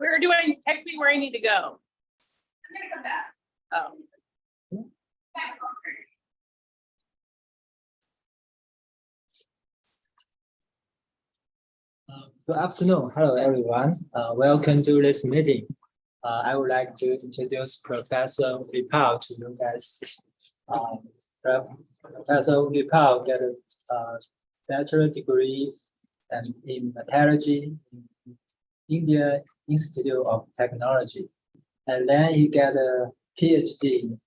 We're doing, text me where I need to go. I'm gonna come back. Oh. Good afternoon. Hello, everyone. Welcome to this meeting. I would like to introduce Professor Vipal to you guys. Professor Vipal got a bachelor degree in metallurgy in India Institute of Technology. And then he got a PhD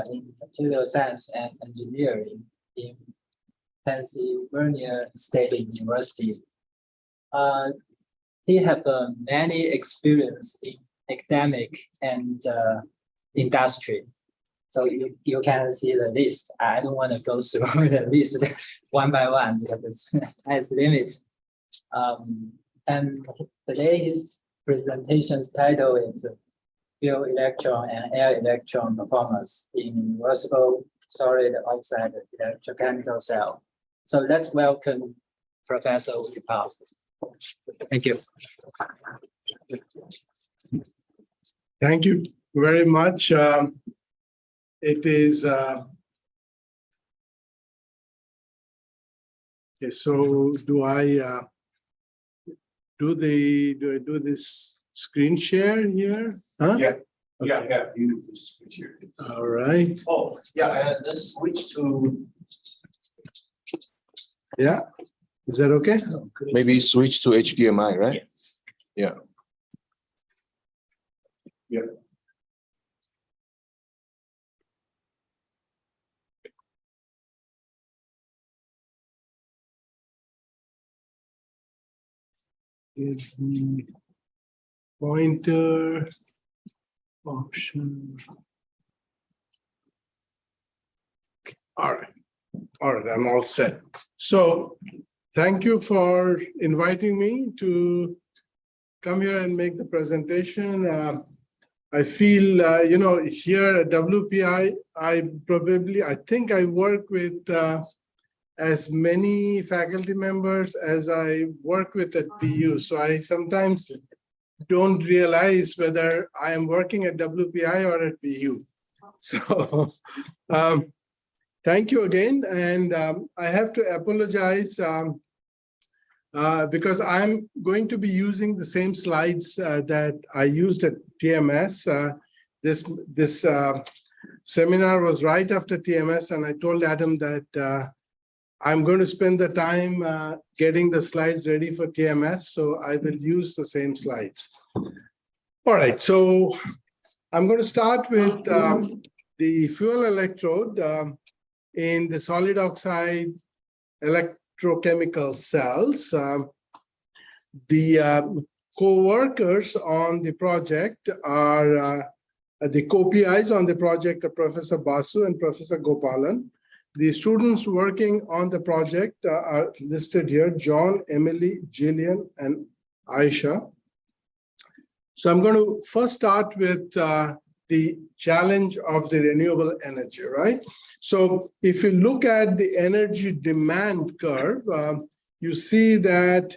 in material science and engineering in Pennsylvania State University. He have many experience in academic and industry. So you can see the list. I don't want to go through the list one by one because it's limit. And today his presentation's title is Field Electron and Air Electron Performance in Reversible Solid Oxide Electrochemical Cell. So let's welcome Professor Vipal. Thank you. Thank you very much. It is okay. So do I do this screen share here? Huh? Yeah. Okay. Yeah. You need to switch here. All right. Oh, yeah. Let's switch to. Yeah. Is that okay? Maybe switch to HDMI, right? Yes. Yeah. Yeah. Give me pointer option. Okay. All right. All right. I'm all set. So thank you for inviting me to come here and make the presentation. I feel, here at WPI, I think I work with as many faculty members as I work with at PU. So I sometimes don't realize whether I am working at WPI or at PU. So thank you again. And I have to apologize because I'm going to be using the same slides that I used at TMS. This seminar was right after TMS, and I told Adam that I'm going to spend the time getting the slides ready for TMS, so I will use the same slides. All right, so I'm going to start with the fuel electrode in the solid oxide electrochemical cells. The co-workers on the project are the co-PIs on the project are Professor Basu and Professor Gopalan. The students working on the project are listed here: John, Emily, Jillian, and Aisha. So I'm going to first start with the challenge of the renewable energy, right? So if you look at the energy demand curve, you see that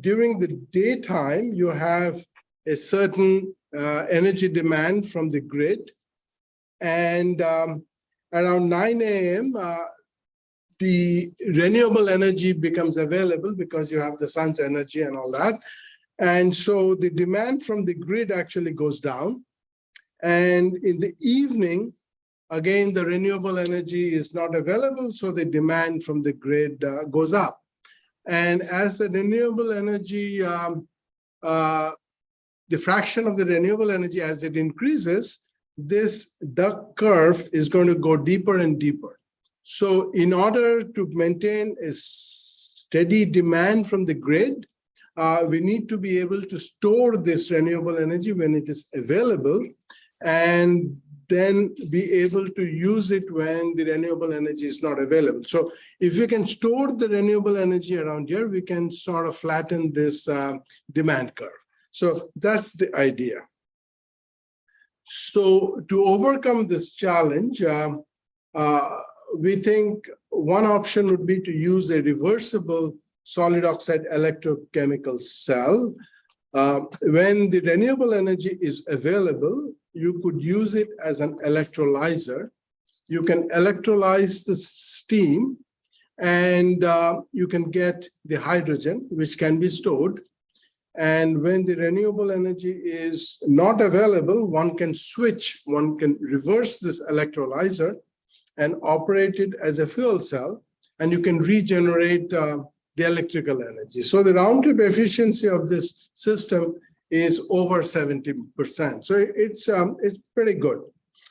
during the daytime, you have a certain energy demand from the grid. And around 9 a.m., the renewable energy becomes available because you have the sun's energy and all that. And so the demand from the grid actually goes down. And in the evening, again, the renewable energy is not available, so the demand from the grid goes up. And as the renewable energy, the fraction of the renewable energy as it increases, this duck curve is going to go deeper and deeper. So in order to maintain a steady demand from the grid, we need to be able to store this renewable energy when it is available, and then be able to use it when the renewable energy is not available. So if we can store the renewable energy around here, we can sort of flatten this demand curve. So that's the idea. So to overcome this challenge, we think one option would be to use a reversible solid oxide electrochemical cell. When the renewable energy is available, you could use it as an electrolyzer. You can electrolyze the steam and you can get the hydrogen, which can be stored. And when the renewable energy is not available, one can reverse this electrolyzer and operate it as a fuel cell, and you can regenerate the electrical energy. So the round trip efficiency of this system is over 70%. So it's pretty good.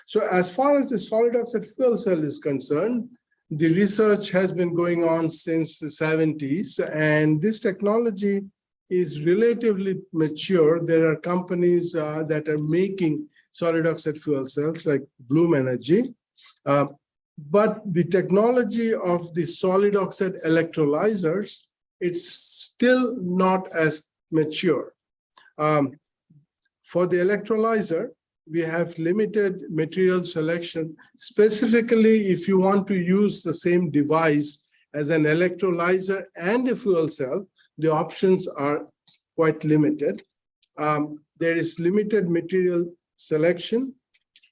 So as far as the solid oxide fuel cell is concerned, the research has been going on since the 70s, and this technology is relatively mature. There are companies that are making solid oxide fuel cells like Bloom Energy. But the technology of the solid oxide electrolyzers, it's still not as mature. For the electrolyzer, we have limited material selection. Specifically, if you want to use the same device as an electrolyzer and a fuel cell, the options are quite limited. There is limited material selection.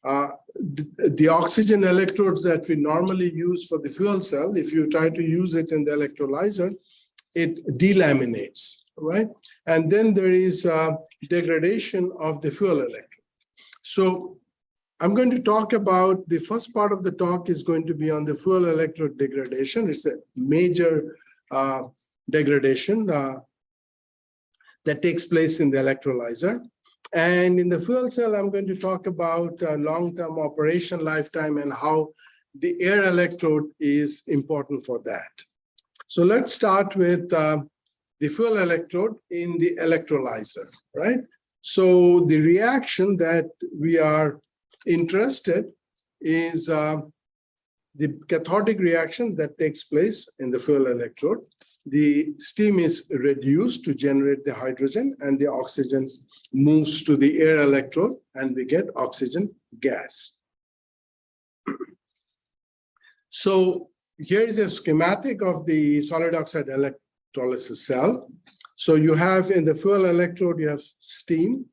The oxygen electrodes that we normally use for the fuel cell, if you try to use it in the electrolyzer, it delaminates, right? And then there is degradation of the fuel electrode. So I'm going to talk about, the first part of the talk is going to be on the fuel electrode degradation. It's a major degradation that takes place in the electrolyzer. And in the fuel cell, I'm going to talk about long-term operation lifetime and how the air electrode is important for that. So let's start with the fuel electrode in the electrolyzer, right? So the reaction that we are interested is the cathodic reaction that takes place in the fuel electrode. The steam is reduced to generate the hydrogen, and the oxygen moves to the air electrode, and we get oxygen gas. So here is a schematic of the solid oxide electrolysis cell. So you have in the fuel electrode, you have steam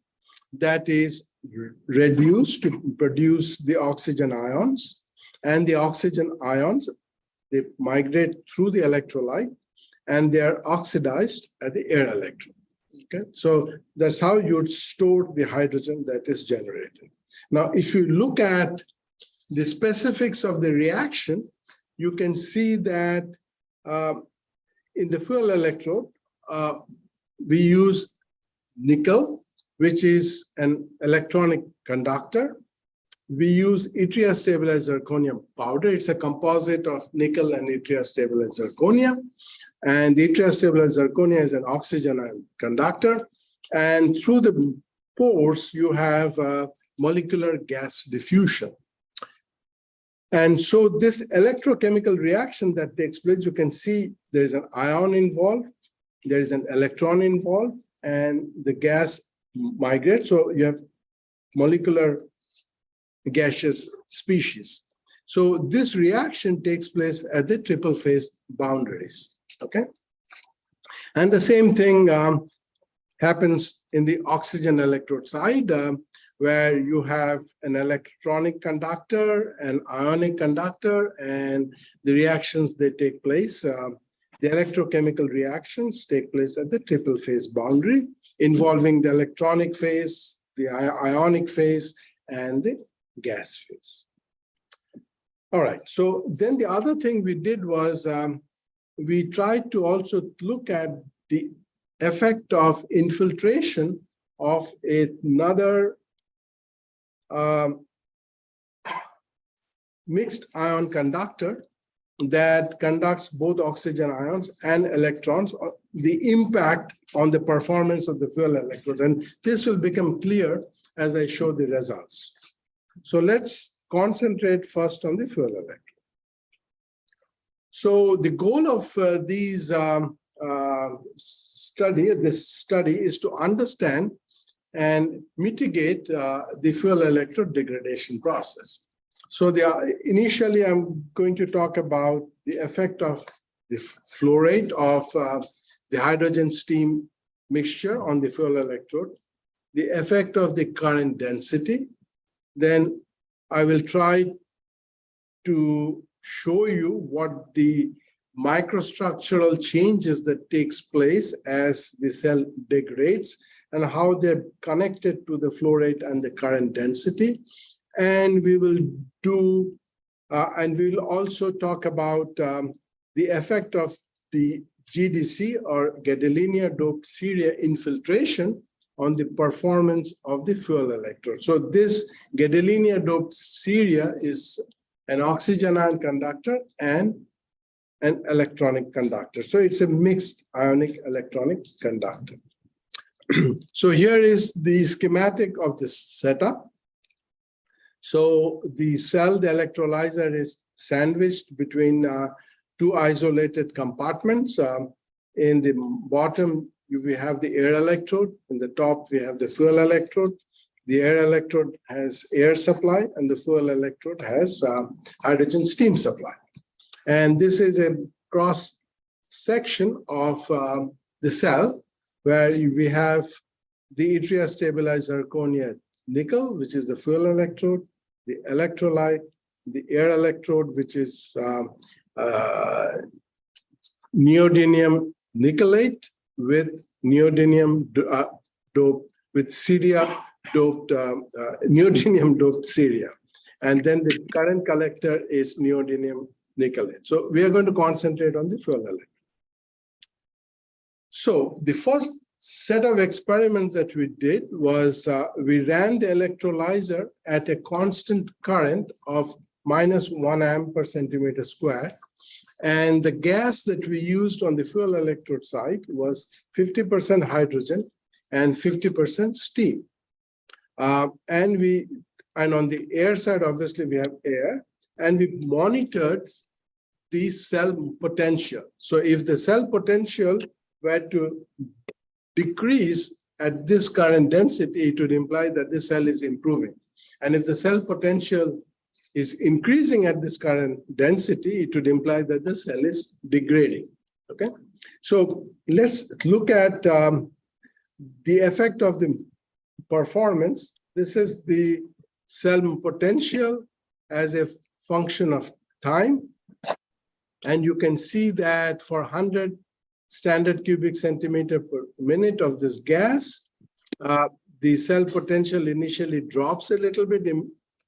that is reduced to produce the oxygen ions, and the oxygen ions, they migrate through the electrolyte, and they are oxidized at the air electrode. Okay, so that's how you'd store the hydrogen that is generated. Now, if you look at the specifics of the reaction, you can see that in the fuel electrode, we use nickel, which is an electronic conductor. We use yttria stable zirconium powder. It's a composite of nickel and yttria stable zirconia. And the yttria stable zirconia is an oxygen ion conductor. And through the pores, you have molecular gas diffusion. And so this electrochemical reaction that takes place, you can see there's an ion involved, there is an electron involved, and the gas migrates. So you have molecular gaseous species. So this reaction takes place at the triple phase boundaries, okay? And the same thing happens in the oxygen electrode side, where you have an electronic conductor, an ionic conductor, and the reactions that take place, the electrochemical reactions take place at the triple phase boundary, involving the electronic phase, the ionic phase, and the gas phase. All right, so then the other thing we did was we tried to also look at the effect of infiltration of another mixed ion conductor that conducts both oxygen ions and electrons, the impact on the performance of the fuel electrode. And this will become clear as I show the results. So let's concentrate first on the fuel electrode. So the goal of this study is to understand and mitigate the fuel electrode degradation process. So initially, I'm going to talk about the effect of the flow rate of the hydrogen steam mixture on the fuel electrode, the effect of the current density. Then I will try to show you what the microstructural changes that takes place as the cell degrades and how they're connected to the flow rate and the current density. And we will do, and we will also talk about the effect of the GDC or gadolinium doped ceria infiltration on the performance of the fuel electrode. So this gadolinium doped ceria is an oxygen ion conductor and an electronic conductor. So it's a mixed ionic electronic conductor. So here is the schematic of this setup. So the cell, the electrolyzer is sandwiched between two isolated compartments. In the bottom, we have the air electrode. In the top, we have the fuel electrode. The air electrode has air supply, and the fuel electrode has hydrogen steam supply. And this is a cross section of the cell where we have the yttria stabilized zirconia nickel, which is the fuel electrode, the electrolyte, the air electrode, which is neodymium nickelate with neodymium doped with ceria doped neodymium doped ceria, and then the current collector is neodymium nickelate. So we are going to concentrate on the fuel electrode. So the first set of experiments that we did was we ran the electrolyzer at a constant current of -1 amp per centimeter square. And the gas that we used on the fuel electrode side was 50% hydrogen and 50% steam. And on the air side, obviously, we have air, and we monitored the cell potential. So if the cell potential were to decrease at this current density, it would imply that the cell is improving. And if the cell potential is increasing at this current density, it would imply that the cell is degrading. Okay, so let's look at the effect of the performance. This is the cell potential as a function of time. And you can see that for 100 standard cubic centimeter per minute of this gas, the cell potential initially drops a little bit,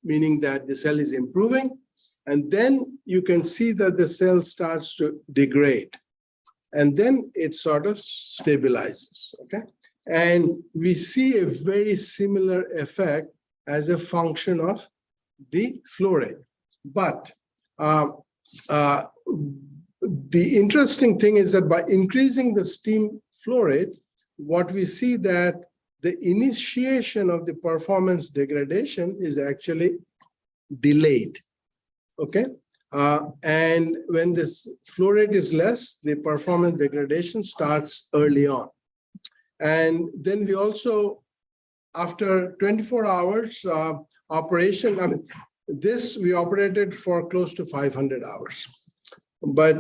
meaning that the cell is improving. And then you can see that the cell starts to degrade. And then it sort of stabilizes, okay? And we see a very similar effect as a function of the flow rate. But the interesting thing is that by increasing the steam flow rate, what we see that the initiation of the performance degradation is actually delayed, okay? And when this flow rate is less, the performance degradation starts early on. And then we also, after 24 hours operation, I mean, this we operated for close to 500 hours. But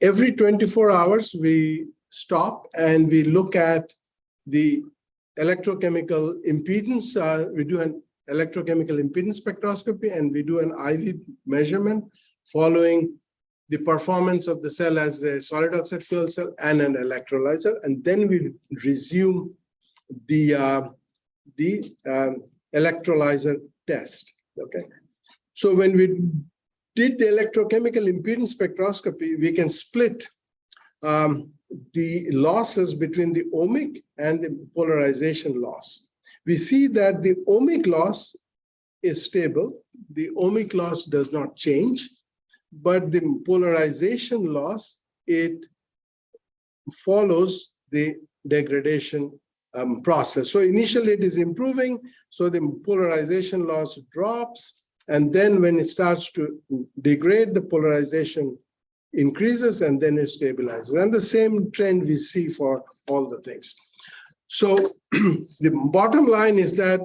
every 24 hours, we stop and we look at the electrochemical impedance. We do an electrochemical impedance spectroscopy, and we do an IV measurement following the performance of the cell as a solid oxide fuel cell and an electrolyzer. And then we resume the electrolyzer test, okay? So when we did the electrochemical impedance spectroscopy, we can split the losses between the ohmic and the polarization loss. We see that the ohmic loss is stable. The ohmic loss does not change, but the polarization loss, it follows the degradation process. So initially it is improving, so the polarization loss drops, and then when it starts to degrade, the polarization increases, and then it stabilizes. And the same trend we see for all the things. So the bottom line is that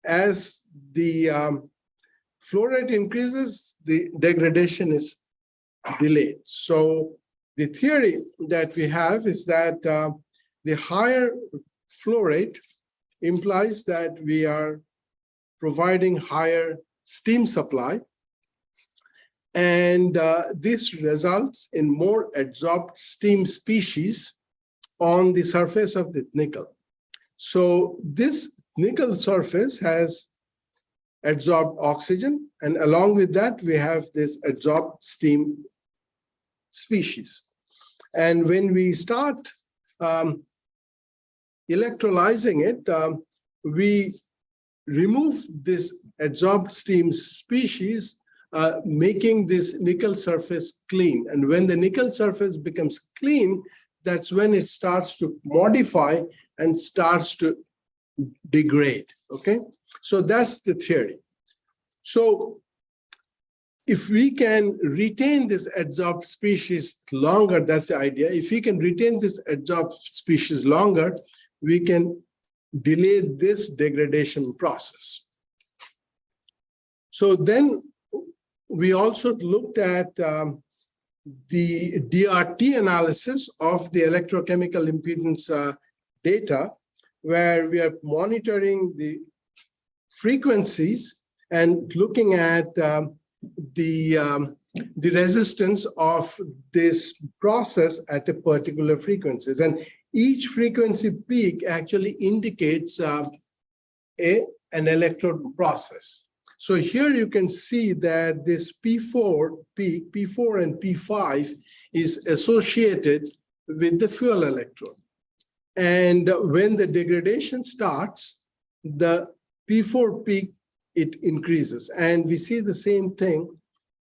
as the flow rate increases, the degradation is delayed. So the theory that we have is that The higher flow rate implies that we are providing higher steam supply. And this results in more adsorbed steam species on the surface of the nickel. So this nickel surface has adsorbed oxygen, and along with that, we have this adsorbed steam species. And when we start electrolyzing it, we remove this adsorbed steam species, making this nickel surface clean. And when the nickel surface becomes clean, that's when it starts to modify and starts to degrade, okay? So that's the theory. So if we can retain this adsorbed species longer, that's the idea. If we can retain this adsorbed species longer, we can delay this degradation process. So then we also looked at the DRT analysis of the electrochemical impedance data, where we are monitoring the frequencies and looking at the resistance of this process at a particular frequencies. And each frequency peak actually indicates an electrode process. So here you can see that this P4 peak, P4 and P5 is associated with the fuel electrode. And when the degradation starts, the P4 peak, it increases. And we see the same thing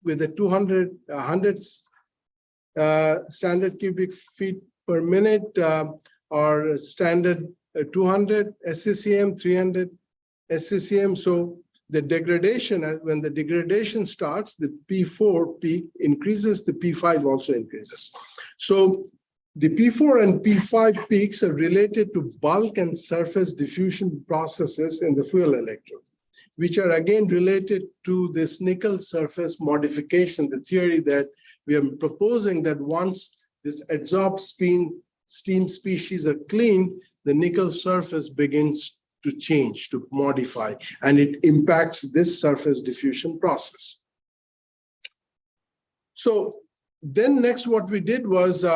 with the 100 standard cubic feet per minute or standard 200 SCCM, 300 SCCM. So the degradation, when the degradation starts, the P4 peak increases, the P5 also increases. So the P4 and P5 peaks are related to bulk and surface diffusion processes in the fuel electrode, which are again related to this nickel surface modification, the theory that we are proposing that once this adsorbed steam species are clean, the nickel surface begins to change, to modify, and it impacts this surface diffusion process. So then next what we did was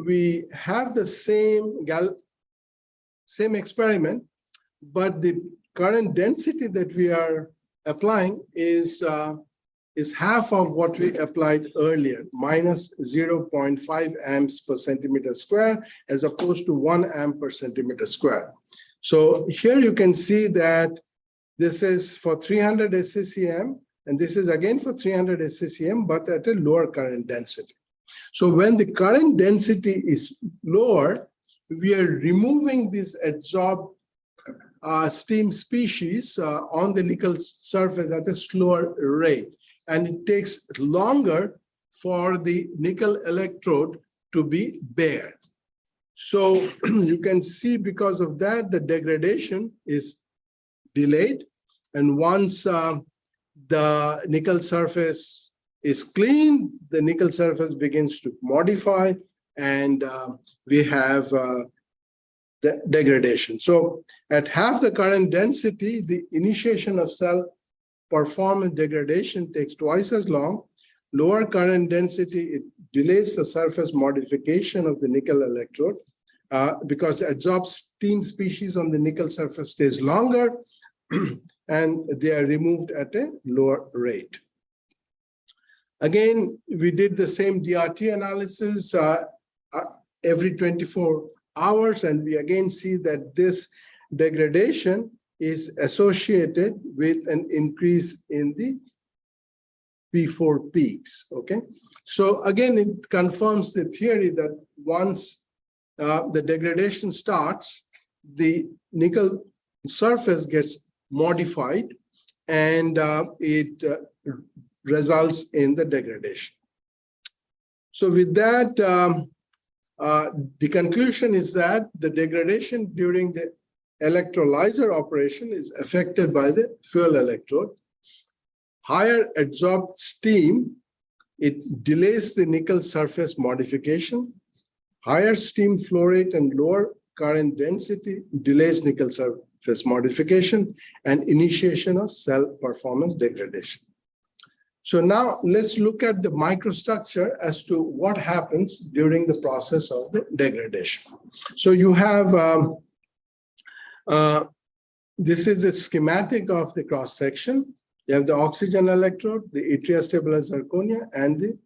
we have the same experiment, but the current density that we are applying is half of what we applied earlier, minus 0.5 amps per centimeter square, as opposed to 1 amp per centimeter square. So here you can see that this is for 300 SCCM, and this is again for 300 SCCM, but at a lower current density. So when the current density is lower, we are removing this adsorbed steam species on the nickel surface at a slower rate. And it takes longer for the nickel electrode to be bare. So you can see because of that, the degradation is delayed. And once the nickel surface is clean, the nickel surface begins to modify, and we have the degradation. So at half the current density, the initiation of cell performance degradation takes twice as long. Lower current density, it delays the surface modification of the nickel electrode because adsorbed steam species on the nickel surface stays longer and they are removed at a lower rate. Again, we did the same DRT analysis every 24 hours, and we again see that this degradation is associated with an increase in the P4 peaks, okay? So again, it confirms the theory that once the degradation starts, the nickel surface gets modified and it results in the degradation. So with that, the conclusion is that the degradation during the electrolyzer operation is affected by the fuel electrode. Higher adsorbed steam, it delays the nickel surface modification. higher steam flow rate and lower current density delays nickel surface modification and initiation of cell performance degradation. So now let's look at the microstructure as to what happens during the process of the degradation. So you have, this is a schematic of the cross section. You have the oxygen electrode, the yttria stabilized zirconia, and the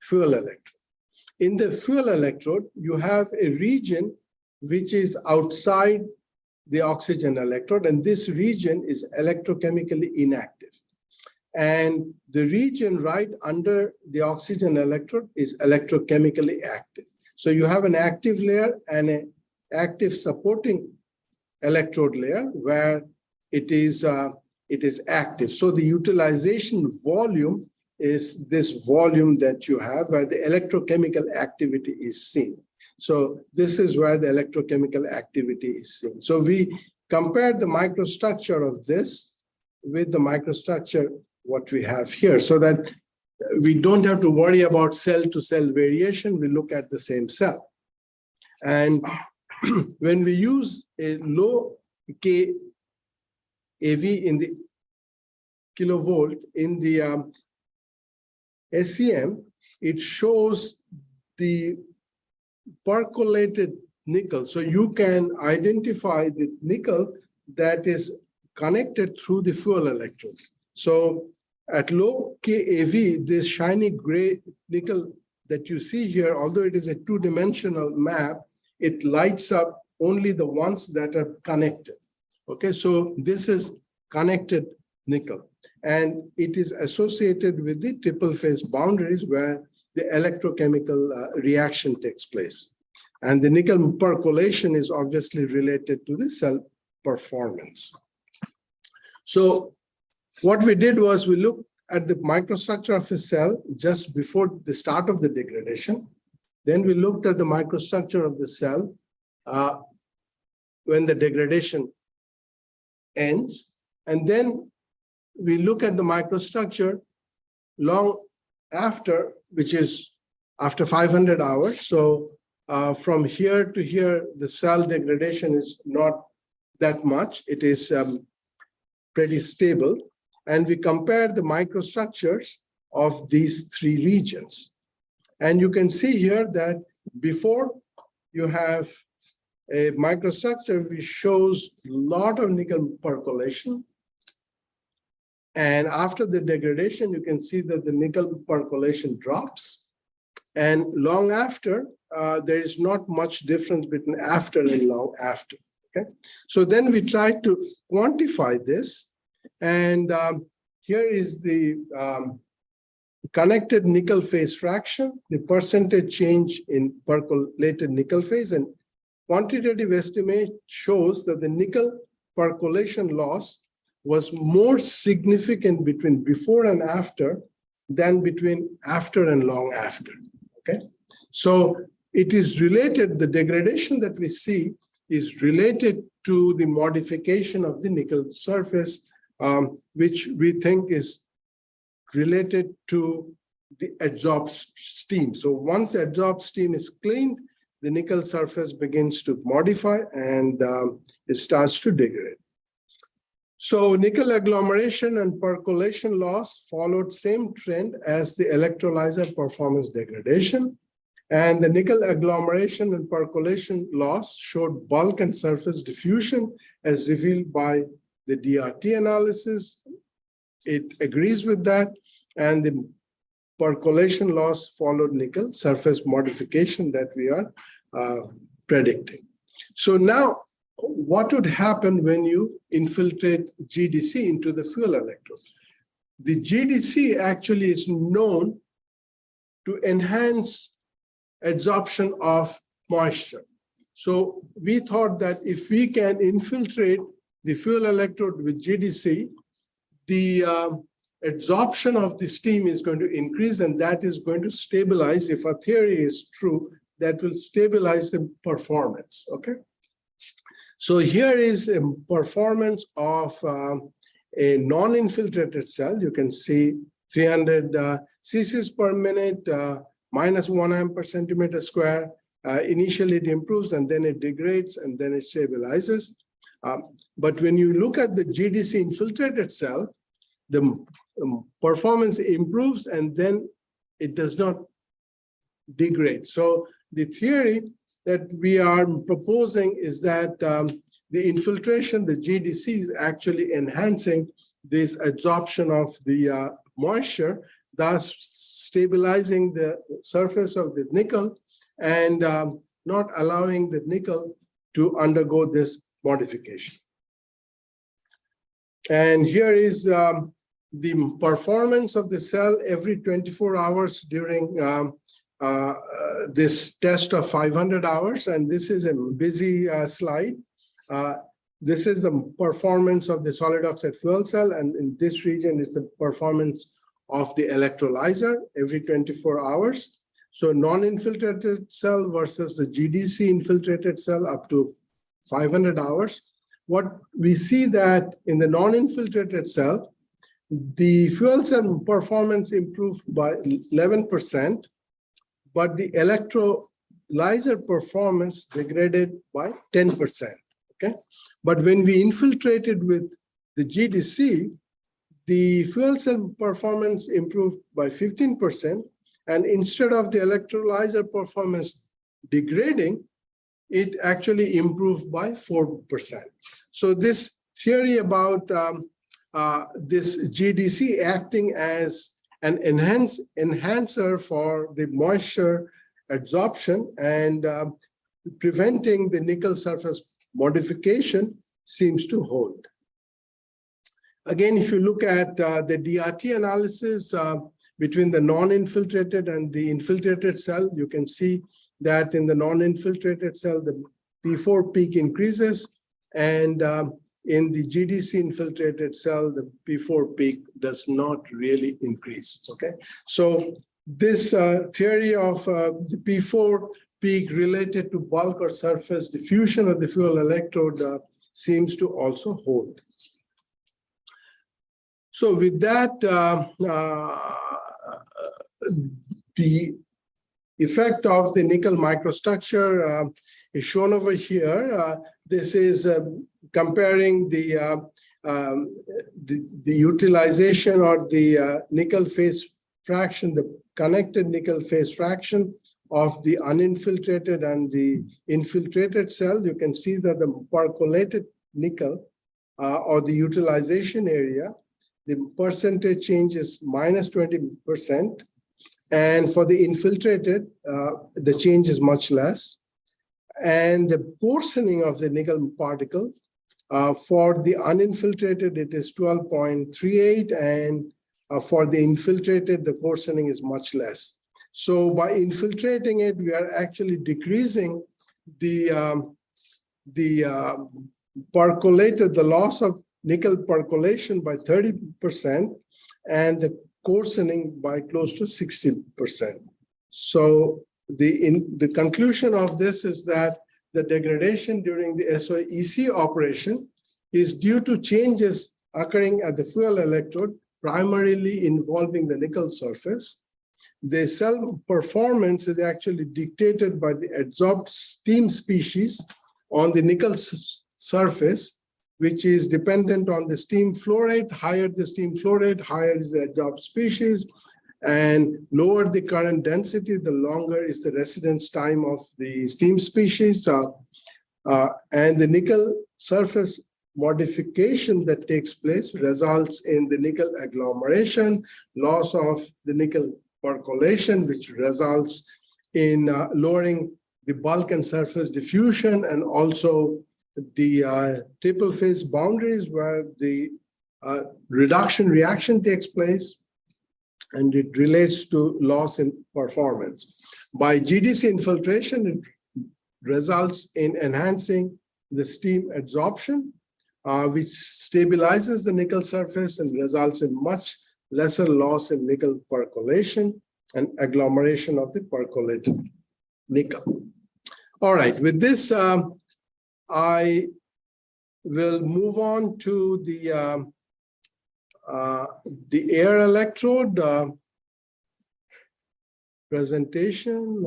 fuel electrode. In the fuel electrode, you have a region which is outside the oxygen electrode, and this region is electrochemically inactive. And the region right under the oxygen electrode is electrochemically active. So you have an active layer and an active supporting electrode layer where it is active. So the utilization volume is this volume that you have where the electrochemical activity is seen. So this is where the electrochemical activity is seen. So we compared the microstructure of this with the microstructure what we have here, so that we don't have to worry about cell-to-cell variation. We look at the same cell. And when we use a low kVA in the kilovolt in the SEM, it shows the percolated nickel. So you can identify the nickel that is connected through the fuel electrode. So at low kVA, this shiny gray nickel that you see here, although it is a two-dimensional map, it lights up only the ones that are connected. Okay, so this is connected nickel, and it is associated with the triple phase boundaries where the electrochemical reaction takes place. And the nickel percolation is obviously related to the cell performance. So what we did was we looked at the microstructure of a cell just before the start of the degradation. Then we looked at the microstructure of the cell when the degradation ends. And then we look at the microstructure long after, which is after 500 hours. So from here to here, the cell degradation is not that much. It is pretty stable. And we compare the microstructures of these three regions. And you can see here that before you have a microstructure which shows a lot of nickel percolation. And after the degradation, you can see that the nickel percolation drops. And long after, there is not much difference between after and long after. Okay, so then we tried to quantify this. And here is the connected nickel phase fraction, the percentage change in percolated nickel phase, and quantitative estimate shows that the nickel percolation loss was more significant between before and after than between after and long after. Okay, so it is related, the degradation that we see is related to the modification of the nickel surface, which we think is related to the adsorbed steam. So once the adsorbed steam is cleaned, the nickel surface begins to modify and it starts to degrade. So nickel agglomeration and percolation loss followed same trend as the electrolyzer performance degradation. And the nickel agglomeration and percolation loss showed bulk and surface diffusion as revealed by the DRT analysis. It agrees with that. And the percolation loss followed nickel surface modification that we are predicting. So now, what would happen when you infiltrate GDC into the fuel electrodes? The GDC actually is known to enhance adsorption of moisture. So we thought that if we can infiltrate the fuel electrode with GDC, the adsorption of the steam is going to increase, and that is going to stabilize. If our theory is true, that will stabilize the performance. Okay. So here is a performance of a non-infiltrated cell. You can see 300 cc's per minute, -1 amp per centimeter square. Initially, it improves and then it degrades and then it stabilizes. But when you look at the GDC infiltrated cell, the performance improves and then it does not degrade. So the theory that we are proposing is that the infiltration, the GDC, is actually enhancing this absorption of the moisture, thus stabilizing the surface of the nickel and not allowing the nickel to undergo this modification. And here is the performance of the cell every 24 hours during this test of 500 hours. And this is a busy slide. This is the performance of the solid oxide fuel cell. And in this region is the performance of the electrolyzer every 24 hours. So non-infiltrated cell versus the GDC infiltrated cell up to 500 hours. What we see that in the non-infiltrated cell, the fuel cell performance improved by 11%, but the electrolyzer performance degraded by 10%, okay? But when we infiltrated with the GDC, the fuel cell performance improved by 15%, and instead of the electrolyzer performance degrading, it actually improved by 4%. So this theory about this GDC acting as an enhancer for the moisture absorption and preventing the nickel surface modification seems to hold. Again, if you look at the DRT analysis between the non-infiltrated and the infiltrated cell, you can see that in the non-infiltrated cell, the P4 peak increases, and in the GDC infiltrated cell, the P4 peak does not really increase, okay? So this theory of the P4 peak related to bulk or surface diffusion of the fuel electrode seems to also hold. So with that, the effect of the nickel microstructure is shown over here. This is comparing the utilization or the nickel phase fraction, the connected nickel phase fraction of the uninfiltrated and the infiltrated cell. You can see that the percolated nickel or the utilization area, the percentage change is minus 20%. And for the infiltrated, the change is much less. And the coarsening of the nickel particle, for the uninfiltrated, it is 12.38. And for the infiltrated, the coarsening is much less. So by infiltrating it, we are actually decreasing the percolated, the loss of nickel percolation by 30%, and the coarsening by close to 60%. So the conclusion of this is that the degradation during the SOEC operation is due to changes occurring at the fuel electrode, primarily involving the nickel surface. The cell performance is actually dictated by the adsorbed steam species on the nickel surface, which is dependent on the steam flow rate. Higher the steam flow rate, higher is the adsorbed species, and lower the current density, the longer is the residence time of the steam species. And the nickel surface modification that takes place results in the nickel agglomeration, loss of the nickel percolation, which results in lowering the bulk and surface diffusion, and also the triple phase boundaries where the reduction reaction takes place, and it relates to loss in performance. By GDC infiltration, it results in enhancing the steam adsorption, which stabilizes the nickel surface and results in much lesser loss in nickel percolation and agglomeration of the percolated nickel. All right, with this, I will move on to the air electrode presentation.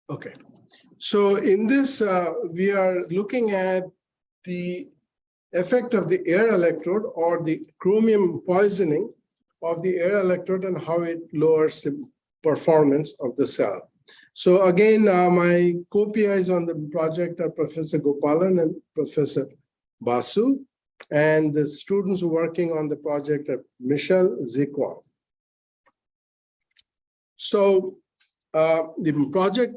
Okay, so in this, we are looking at the effect of the air electrode or the chromium poisoning of the air electrode and how it lowers the performance of the cell. So again, my co-PIs on the project are Professor Gopalan and Professor Basu, and the students working on the project are Michelle Zikwan. So the project,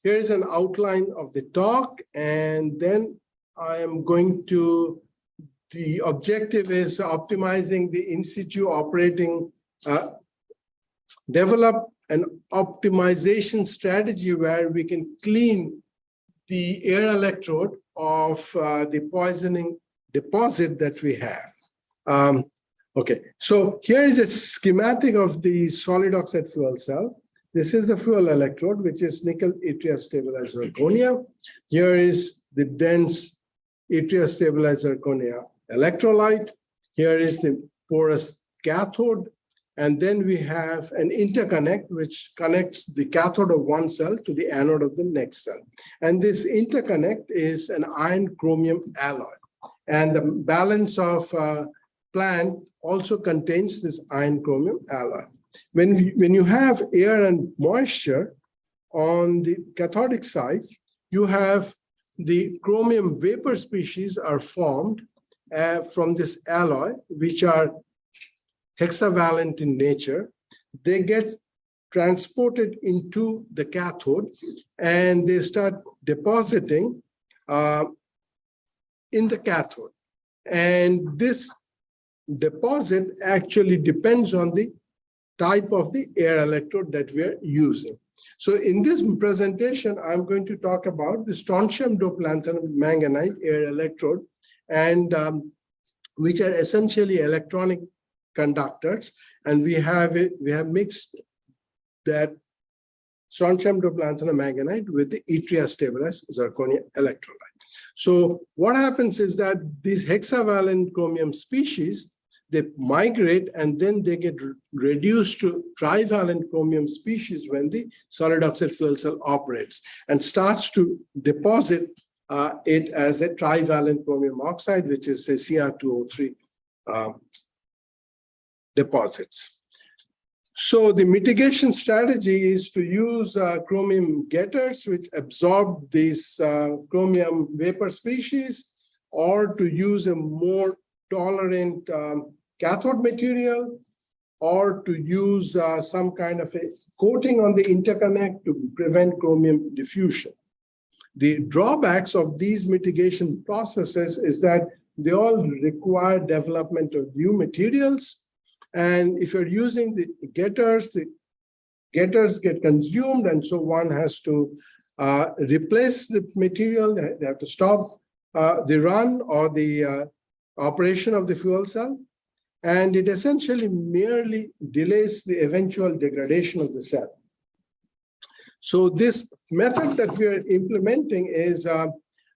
here is an outline of the talk, and then I am going to, the objective is optimizing the in situ operating, develop an optimization strategy where we can clean the air electrode of the poisoning deposit that we have. Okay, so here is a schematic of the solid oxide fuel cell. This is the fuel electrode, which is nickel yttria stabilized zirconia. Here is the dense yttria stabilized zirconia electrolyte. Here is the porous cathode. And then we have an interconnect, which connects the cathode of one cell to the anode of the next cell. And this interconnect is an iron chromium alloy. And the balance of plant also contains this iron chromium alloy. When you have air and moisture on the cathodic side, you have the chromium vapor species are formed from this alloy, which are hexavalent in nature. They get transported into the cathode and they start depositing in the cathode. And this deposit actually depends on the type of the air electrode that we are using. So in this presentation, I'm going to talk about the strontium doped lanthanum manganite air electrode, and which are essentially electronic conductors. And we have mixed that strontium doped lanthanum manganite with the yttria stabilized zirconia electrolyte. So what happens is that these hexavalent chromium species, they migrate and then they get reduced to trivalent chromium species when the solid oxide fuel cell operates and starts to deposit it as a trivalent chromium oxide, which is a Cr2O3 deposits. So the mitigation strategy is to use chromium getters, which absorb these chromium vapor species, or to use a more tolerant cathode material, or to use some kind of a coating on the interconnect to prevent chromium diffusion. The drawbacks of these mitigation processes is that they all require development of new materials. And if you're using the getters get consumed, and so one has to replace the material. They have to stop the run or the operation of the fuel cell. And it essentially merely delays the eventual degradation of the cell. So this method that we are implementing is,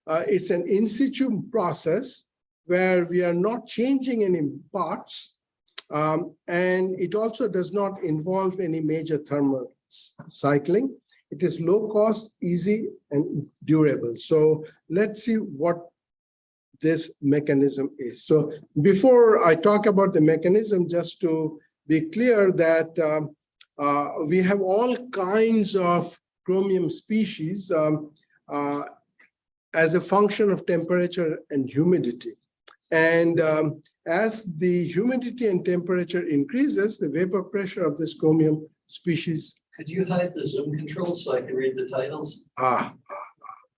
it's an in situ process where we are not changing any parts, and it also does not involve any major thermal cycling. It is low cost, easy, and durable. So let's see what this mechanism is. So before I talk about the mechanism, just to be clear that we have all kinds of chromium species as a function of temperature and humidity. And as the humidity and temperature increases, the vapor pressure of this chromium species. Could you hide the Zoom controls so I can read the titles?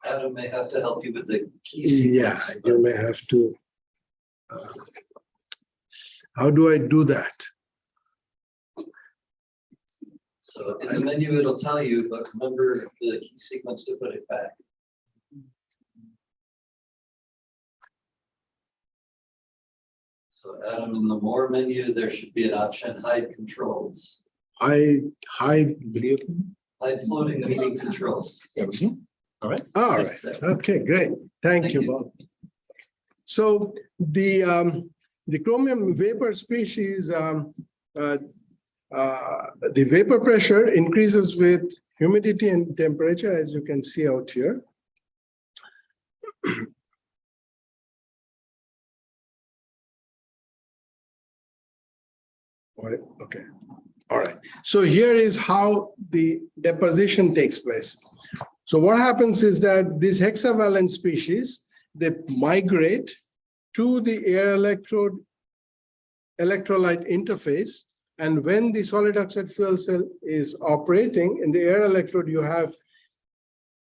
Adam may have to help you with the key sequence. Yeah, you may have to. How do I do that? So in the menu, it'll tell you, but remember the key sequence to put it back. So Adam, in the more menu, there should be an option, hide controls. I hide video. Hide floating meeting controls. All right. All right. Okay, great. Thank you, Bob. So the chromium vapor species, the vapor pressure increases with humidity and temperature, as you can see out here. All right, okay. All right. So here is how the deposition takes place. So what happens is that these hexavalent species, they migrate to the air electrode electrolyte interface. And when the solid oxide fuel cell is operating in the air electrode, you have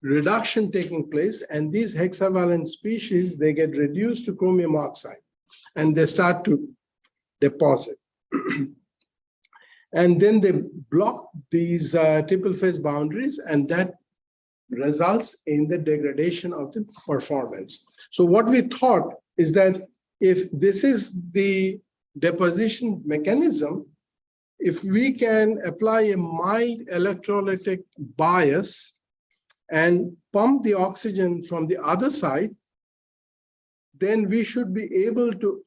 reduction taking place. And these hexavalent species, they get reduced to chromium oxide and they start to deposit. And then they block these triple phase boundaries, and that results in the degradation of the performance. So what we thought is that if this is the deposition mechanism, if we can apply a mild electrolytic bias and pump the oxygen from the other side, then we should be able to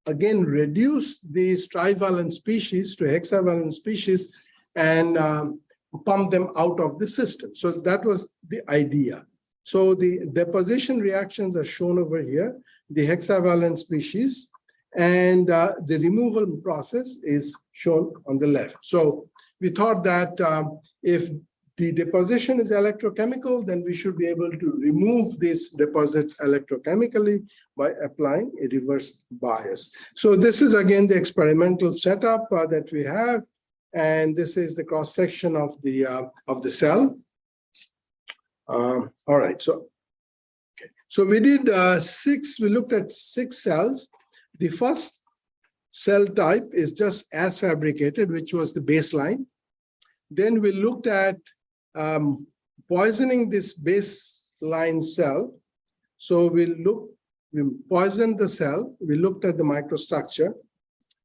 again reduce these trivalent species to hexavalent species and pump them out of the system. So that was the idea. So the deposition reactions are shown over here, the hexavalent species, and the removal process is shown on the left. So we thought that if the deposition is electrochemical, then we should be able to remove these deposits electrochemically by applying a reverse bias. So this is again the experimental setup that we have, and this is the cross section of the cell. All right, so okay, so we did we looked at 6 cells. The first cell type is just as fabricated, which was the baseline. Then we looked at poisoning this baseline cell. So we poisoned the cell, we looked at the microstructure.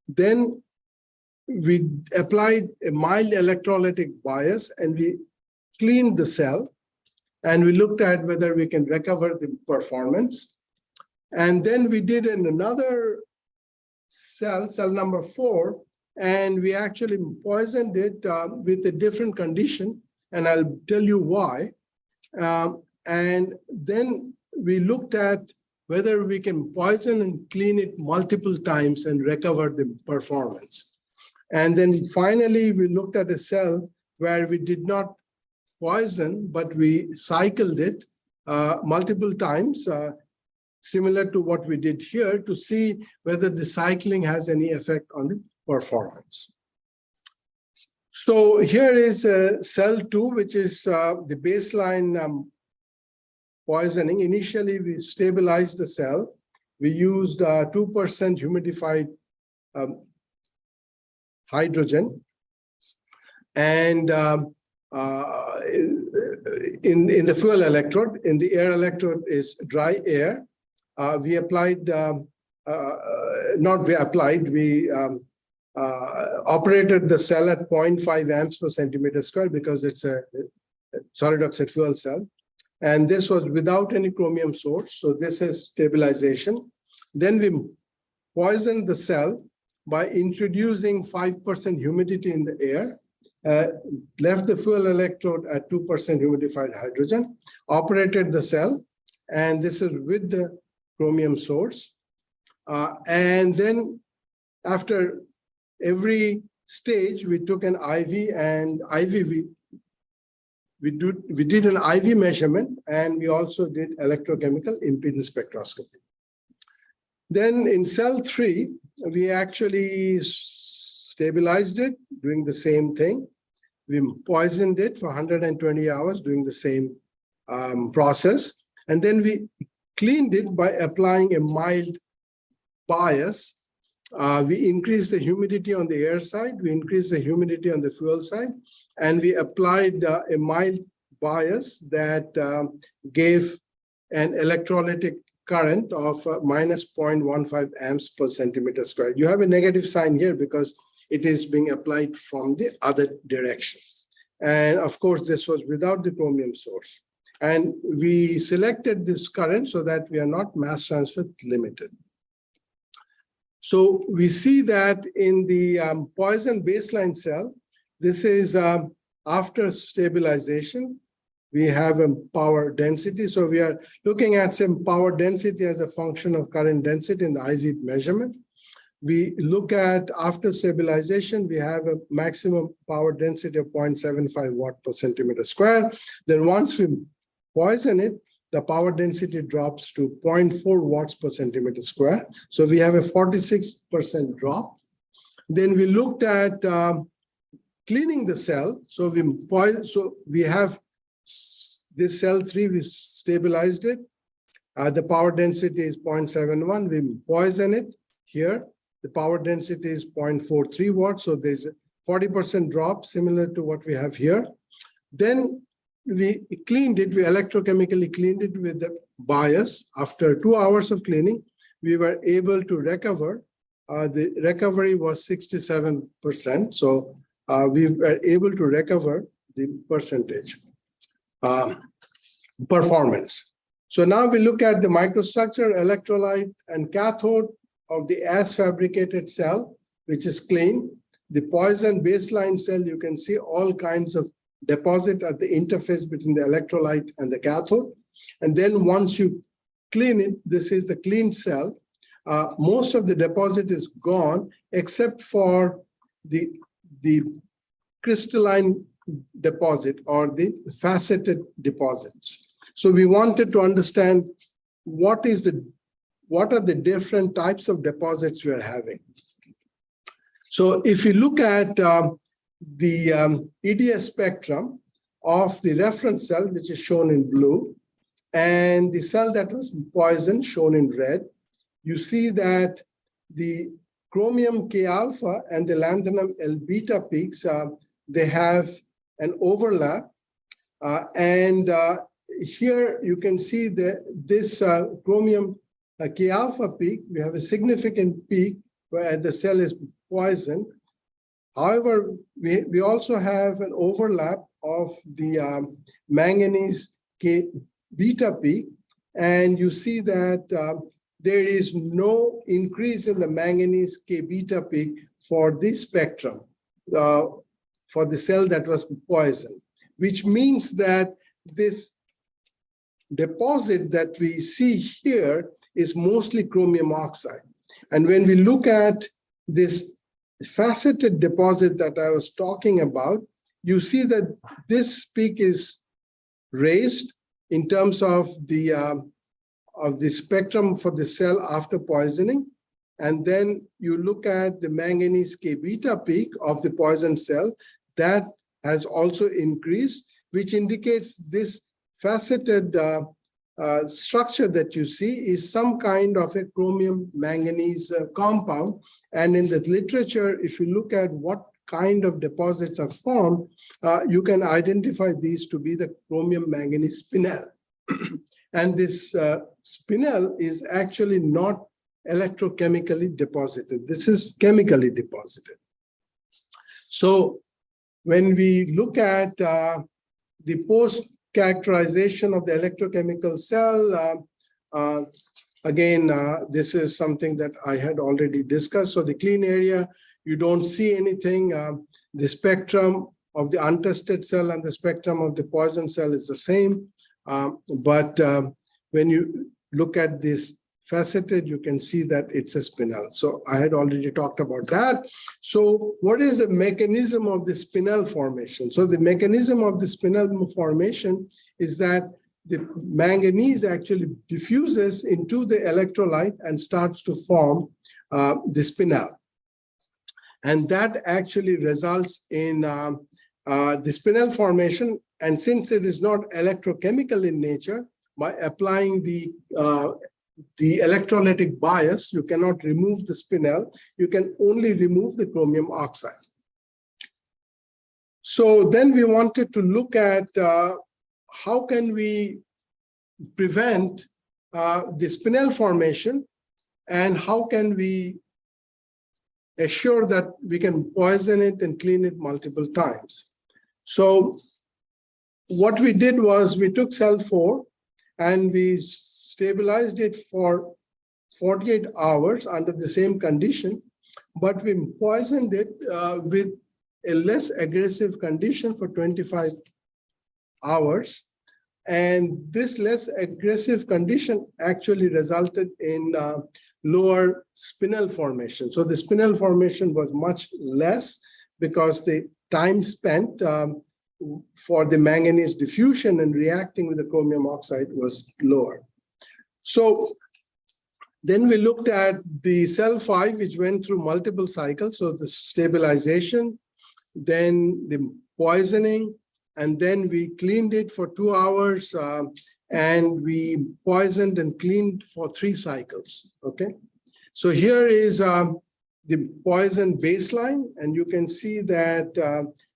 Then we applied a mild electrolytic bias and we cleaned the cell. And we looked at whether we can recover the performance. And then we did in another cell number 4, and we actually poisoned it with a different condition. And I'll tell you why. And then we looked at whether we can poison and clean it multiple times and recover the performance. And then finally, we looked at a cell where we did not poison, but we cycled it multiple times, similar to what we did here, to see whether the cycling has any effect on the performance. So here is cell 2, which is the baseline poisoning. Initially, we stabilized the cell. We used 2% humidified hydrogen. And in the fuel electrode, in the air electrode is dry air. We operated the cell at 0.5 amps per centimeter square because it's a solid oxide fuel cell. And this was without any chromium source. So this is stabilization. Then we poisoned the cell by introducing 5% humidity in the air, left the fuel electrode at 2% humidified hydrogen, operated the cell, and this is with the chromium source. And then after every stage, we took an IV, and we did an IV measurement, and we also did electrochemical impedance spectroscopy. Then in cell 3, we actually stabilized it, doing the same thing. We poisoned it for 120 hours, doing the same process. And then we cleaned it by applying a mild bias. We increased the humidity on the air side, we increased the humidity on the fuel side, and we applied a mild bias that gave an electrolytic current of minus 0.15 amps per centimeter square. You have a negative sign here because it is being applied from the other direction. And of course, this was without the chromium source. And we selected this current so that we are not mass transfer limited. So we see that in the poison baseline cell, this is after stabilization, we have a power density. So we are looking at some power density as a function of current density in the IV measurement. We look at after stabilization, we have a maximum power density of 0.75 watt per centimeter square. Then once we poison it, the power density drops to 0.4 watts per centimeter square. So we have a 46% drop. Then we looked at cleaning the cell. So we have this cell 3, we stabilized it. The power density is 0.71. We poison it here. The power density is 0.43 watts. So there's a 40% drop similar to what we have here. Then we cleaned it, we electrochemically cleaned it with the bias. After 2 hours of cleaning, we were able to recover. The recovery was 67%. So we were able to recover the percentage performance. So now we look at the microstructure, electrolyte, and cathode of the as fabricated cell, which is clean. The poison baseline cell, you can see all kinds of deposit at the interface between the electrolyte and the cathode. And then once you clean it, this is the clean cell. Most of the deposit is gone except for the crystalline deposit or the faceted deposits. So we wanted to understand what are the different types of deposits we are having. So if you look at the EDS spectrum of the reference cell, which is shown in blue, and the cell that was poisoned, shown in red, you see that the chromium K alpha and the lanthanum L beta peaks, they have an overlap. Here you can see that this chromium K alpha peak, we have a significant peak where the cell is poisoned. However, we also have an overlap of the manganese K beta peak, and you see that there is no increase in the manganese K beta peak for this spectrum, for the cell that was poisoned, which means that this deposit that we see here is mostly chromium oxide. And when we look at this faceted deposit that I was talking about, you see that this peak is raised in terms of the spectrum for the cell after poisoning. And then you look at the manganese K beta peak of the poisoned cell, that has also increased, which indicates this faceted structure that you see is some kind of a chromium manganese compound. And in the literature, if you look at what kind of deposits are formed, you can identify these to be the chromium manganese spinel. And this spinel is actually not electrochemically deposited. This is chemically deposited. So when we look at the post-characterization of the electrochemical cell, again, this is something that I had already discussed. So the clean area, you don't see anything. The spectrum of the untested cell and the spectrum of the poison cell is the same. But when you look at this faceted, you can see that it's a spinel. So I had already talked about that. So what is the mechanism of the spinel formation? So the mechanism of the spinel formation is that the manganese actually diffuses into the electrolyte and starts to form the spinel. And that actually results in the spinel formation. And since it is not electrochemical in nature, by applying the electrolytic bias, you cannot remove the spinel. You can only remove the chromium oxide. So then we wanted to look at how can we prevent the spinel formation, and how can we assure that we can poison it and clean it multiple times. So what we did was we took cell 4 and we stabilized it for 48 hours under the same condition, but we poisoned it with a less aggressive condition for 25 hours. And this less aggressive condition actually resulted in lower spinel formation. So the spinel formation was much less because the time spent for the manganese diffusion and reacting with the chromium oxide was lower. So then we looked at the cell 5, which went through multiple cycles. So the stabilization, then the poisoning, and then we cleaned it for 2 hours, and we poisoned and cleaned for 3 cycles, okay? So here is the poison baseline, and you can see that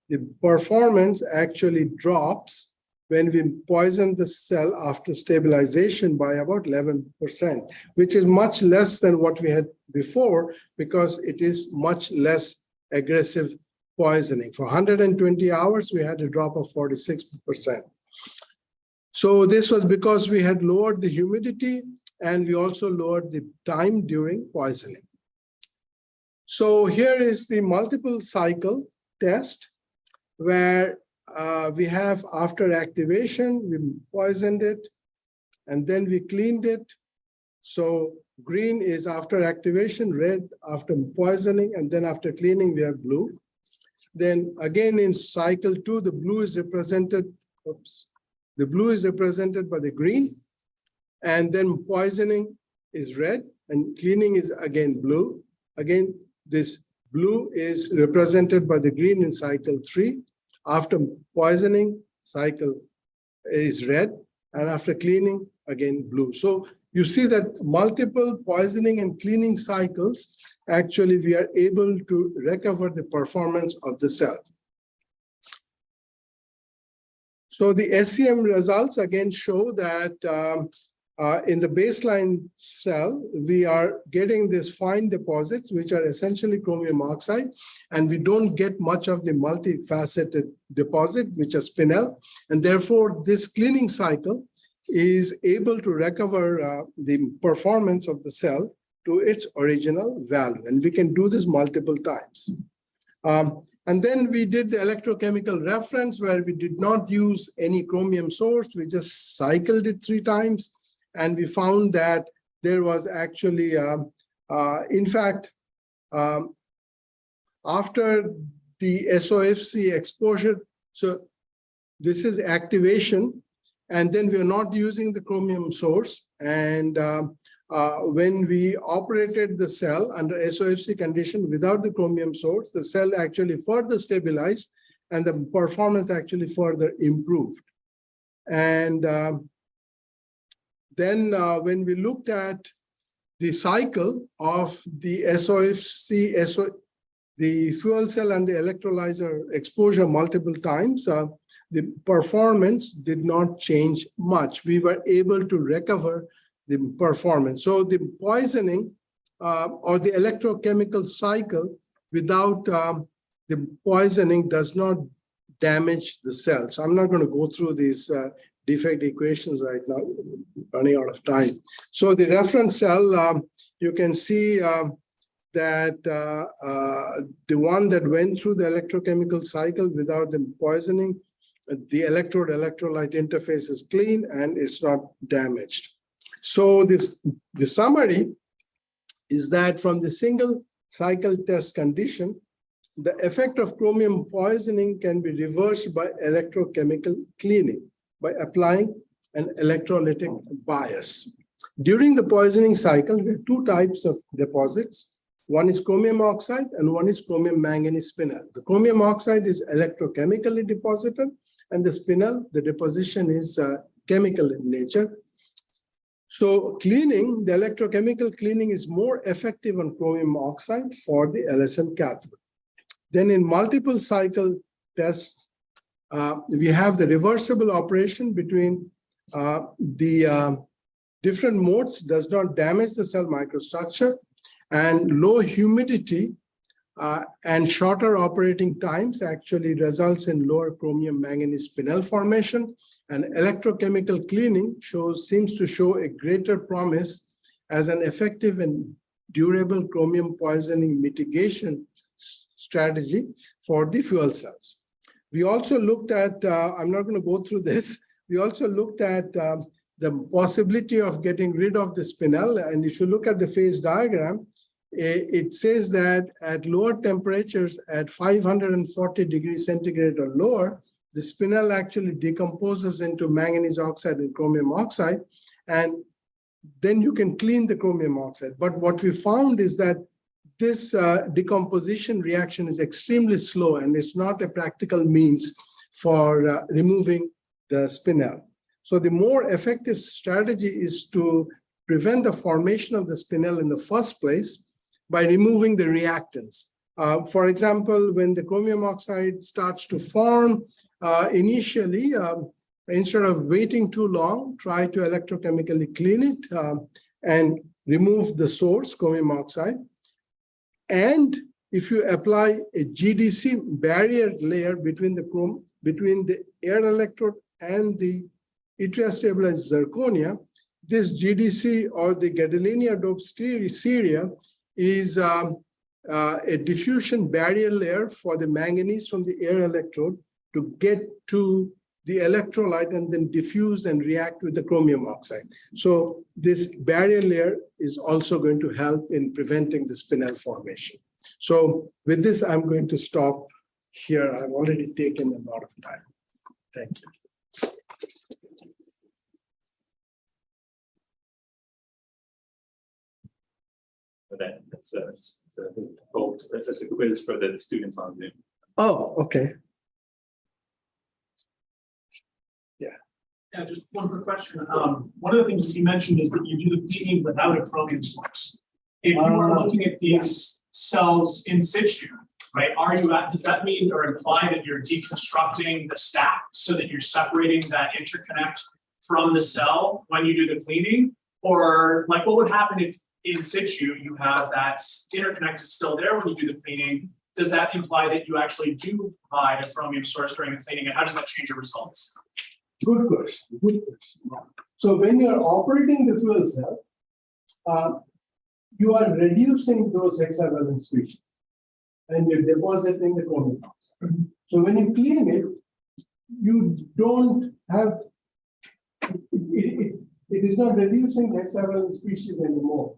the performance actually drops when we poison the cell after stabilization by about 11%, which is much less than what we had before because it is much less aggressive poisoning. For 120 hours, we had a drop of 46%. So this was because we had lowered the humidity and we also lowered the time during poisoning. So here is the multiple cycle test where we have after activation, we poisoned it and then we cleaned it. So green is after activation, red after poisoning, and then after cleaning, we have blue. Then again in cycle 2, the blue is represented, the blue is represented by the green, and then poisoning is red and cleaning is again blue. Again, this blue is represented by the green in cycle 3. After poisoning, cycle is red, and after cleaning, again blue. So you see that multiple poisoning and cleaning cycles, actually we are able to recover the performance of the cell. So the SEM results again show that in the baseline cell, we are getting these fine deposits, which are essentially chromium oxide, and we don't get much of the multifaceted deposit, which is spinel. And therefore, this cleaning cycle is able to recover the performance of the cell to its original value. And we can do this multiple times. And then we did the electrochemical reference where we did not use any chromium source. We just cycled it 3 times. And we found that there was actually, in fact, after the SOFC exposure, so this is activation, and then we are not using the chromium source. And when we operated the cell under SOFC condition without the chromium source, the cell actually further stabilized and the performance actually further improved. And then when we looked at the cycle of the SOFC, the fuel cell and the electrolyzer exposure multiple times, the performance did not change much. We were able to recover the performance. So the poisoning or the electrochemical cycle without the poisoning does not damage the cell. So I'm not going to go through these defect equations right now, running out of time. So the reference cell, you can see that the one that went through the electrochemical cycle without the poisoning, the electrode-electrolyte interface is clean and it's not damaged. So the summary is that from the single cycle test condition, the effect of chromium poisoning can be reversed by electrochemical cleaning by applying an electrolytic bias. During the poisoning cycle, we have 2 types of deposits. One is chromium oxide and one is chromium manganese spinel. The chromium oxide is electrochemically deposited, and the spinel, the deposition is chemical in nature. So cleaning, the electrochemical cleaning is more effective on chromium oxide for the LSM cathode. Then in multiple cycle tests, we have the reversible operation between the different modes does not damage the cell microstructure, and low humidity and shorter operating times actually results in lower chromium manganese spinel formation, and electrochemical cleaning seems to show a greater promise as an effective and durable chromium poisoning mitigation strategy for the fuel cells. We also looked at, I'm not going to go through this, we also looked at the possibility of getting rid of the spinel. And if you look at the phase diagram, it says that at lower temperatures, at 540 degrees centigrade or lower, the spinel actually decomposes into manganese oxide and chromium oxide, and then you can clean the chromium oxide. But what we found is that this decomposition reaction is extremely slow, and it's not a practical means for removing the spinel. So the more effective strategy is to prevent the formation of the spinel in the first place by removing the reactants. For example, when the chromium oxide starts to form, initially, instead of waiting too long, try to electrochemically clean it and remove the source, chromium oxide. And if you apply a GDC barrier layer between the air electrode and the yttria stabilized zirconia, this GDC or the gadolinium doped ceria is a diffusion barrier layer for the manganese from the air electrode to get to the electrolyte and then diffuse and react with the chromium oxide. So this barrier layer is also going to help in preventing the spinel formation. So with this, I'm going to stop here. I've already taken a lot of time. Thank you. That's a quiz for the students on Zoom. Oh, okay. Yeah, just one quick question. One of the things that you mentioned is that you do the cleaning without a chromium source. If you are looking at these cells in situ, right, does that mean or imply that you're deconstructing the stack so that you're separating that interconnect from the cell when you do the cleaning? Or like what would happen if in situ you have that interconnect is still there when you do the cleaning? Does that imply that you actually do provide a chromium source during the cleaning, and how does that change your results? Good question. Good question. So when you're operating the fuel cell, you are reducing those hexavalent species and you're depositing the chromium oxide. So when you clean it, you don't have, it is not reducing the hexavalent species anymore,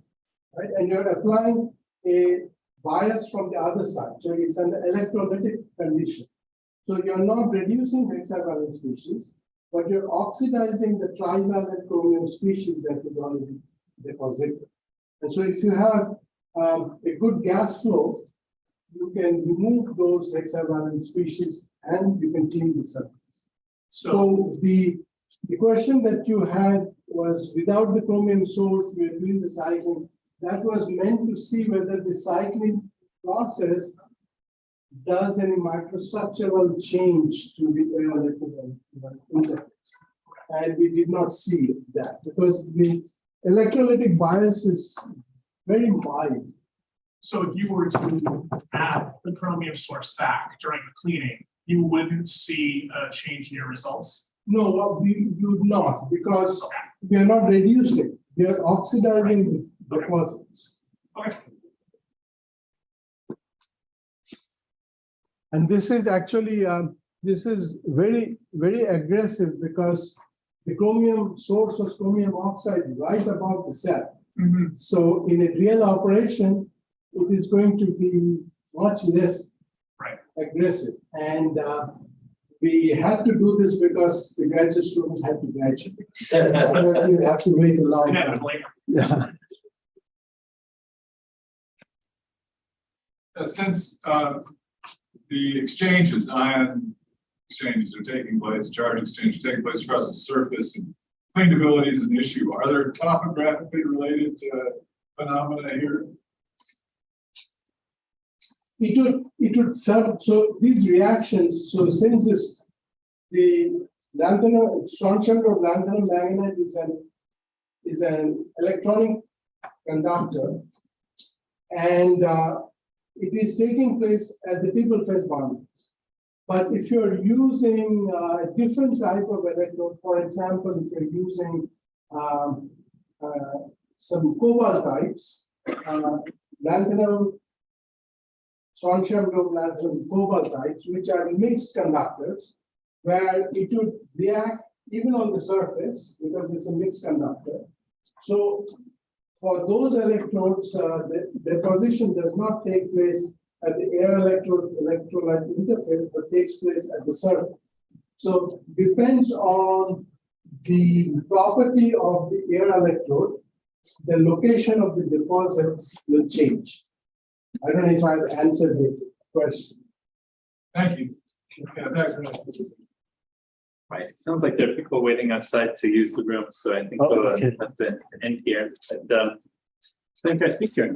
right? And you're applying a bias from the other side. So it's an electrolytic condition. So you're not reducing the hexavalent species, but you're oxidizing the trivalent chromium species that is already deposited. And so if you have a good gas flow, you can remove those hexavalent species and you can clean the surface. So the question that you had was without the chromium source, we are doing the cycling. That was meant to see whether the cycling process does any microstructural change to the air electrical interface. And we did not see that because the electrolytic bias is very mild. So if you were to add the chromium source back during the cleaning, you wouldn't see a change in your results? No, we would not, because we are not reducing, we are oxidizing the deposits. Okay. And this is actually, this is very, very aggressive because the chromium source was chromium oxide right above the cell. Mm-hmm. So in a real operation, it is going to be much less aggressive. And we had to do this because the graduate students had to graduate. You have to wait a long time. Yeah. Since the exchanges, ion exchanges are taking place, charge exchanges taking place across the surface, and cleanability is an issue. Are there topographically related phenomena here? It would serve, so these reactions, so since the lanthanum, strontium or lanthanum manganite is an electronic conductor, and it is taking place at the triple phase boundaries. But if you're using a different type of electrode, for example, if you're using some cobalt types, lanthanum, strontium lanthanum cobaltites, which are mixed conductors, where it would react even on the surface because it's a mixed conductor. So for those electrodes, the deposition does not take place at the air electrolyte interface, but takes place at the surface. So depends on the property of the air electrode, the location of the deposits will change. I don't know if I've answered the question. Thank you. Right, it sounds like there are people waiting outside to use the room, so I think Oh, we'll okay. have to end here. But, so can I speak here?